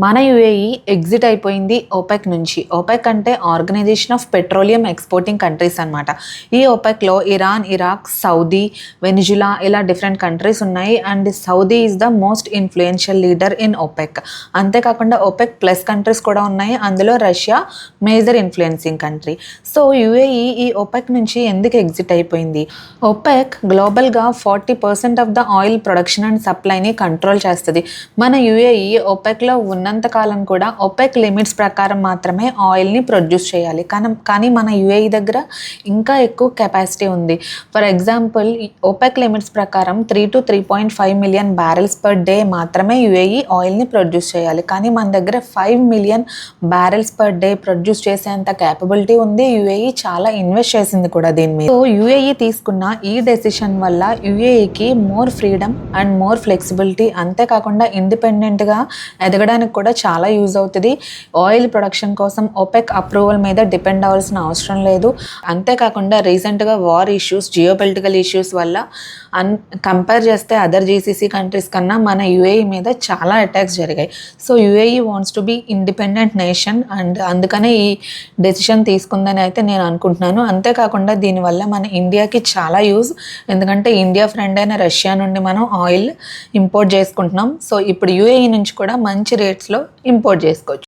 మన UAE exit అయిపోయింది OPEC నుంచి. ఓపెక్ అంటే organisation of petroleum exporting countries అనమాట. ఈ ఓపెక్లో ఇరాన్, ఇరాక్, సౌదీ, వెనిజులా ఇలా డిఫరెంట్ కంట్రీస్ ఉన్నాయి. And Saudi is the most influential leader in OPEC. అంతేకాకుండా ఓపెక్ ప్లస్ కంట్రీస్ కూడా ఉన్నాయి. అందులో Russia major influencing country. So UAE ఈ ఓపెక్ నుంచి ఎందుకు ఎగ్జిట్ అయిపోయింది? ఓపెక్ గ్లోబల్గా 40% of the oil production and సప్లైని కంట్రోల్ చేస్తుంది. మన యూఏఈ ఓపెక్లో ఉన్నంతకాలం కూడా ఓపెక్ లిమిట్స్ ప్రకారం మాత్రమే ఆయిల్ని ప్రొడ్యూస్ చేయాలి. కానీ మన యూఏఈ దగ్గర ఇంకా ఎక్కువ కెపాసిటీ ఉంది. ఫర్ ఎగ్జాంపుల్ ఓపెక్ లిమిట్స్ ప్రకారం 3 to 3.5 million barrels per day మాత్రమే యూఏఈ ఆయిల్ని ప్రొడ్యూస్ చేయాలి. కానీ మన దగ్గర 5 million barrels per day produce చేసేంత క్యాపబిలిటీ ఉంది. యూఏఈ చాలా ఇన్వెస్ట్ చేసింది కూడా దీని మీద. సో యూఏఈ తీసుకున్న ఈ డెసిషన్ వల్ల యూఏఈకి more freedom and more flexibility, అంతేకాకుండా ఇండిపెండెంట్గా ఎదగడానికి కూడా చాలా యూజ్ అవుతుంది. ఆయిల్ ప్రొడక్షన్ కోసం ఓపెక్ అప్రూవల్ మీద డిపెండ్ అవ్వాల్సిన అవసరం లేదు. అంతేకాకుండా రీసెంట్గా వార్ ఇష్యూస్, జియోపొలిటికల్ ఇష్యూస్ వల్ల కంపేర్ చేస్తే అదర్ జీసీసీ కంట్రీస్ కన్నా మన యూఏఈ మీద చాలా అటాక్స్ జరిగాయి. So UAE wants to be independent nation and అందుకనే ఈ డెసిషన్ తీసుకుందని అయితే నేను అనుకుంటున్నాను. అంతేకాకుండా దీనివల్ల మన ఇండియాకి చాలా యూజ్, ఎందుకంటే ఇండియా ఫ్రెండ్ అయిన రష్యా నుండి మనం ఆయిల్ ఇంపోర్ట్ చేసుకుంటున్నాం. సో ఇప్పుడు యూఏఈ నుంచి కూడా మంచి రేట్స్లో ఇంపోర్ట్ చేసుకోవచ్చు.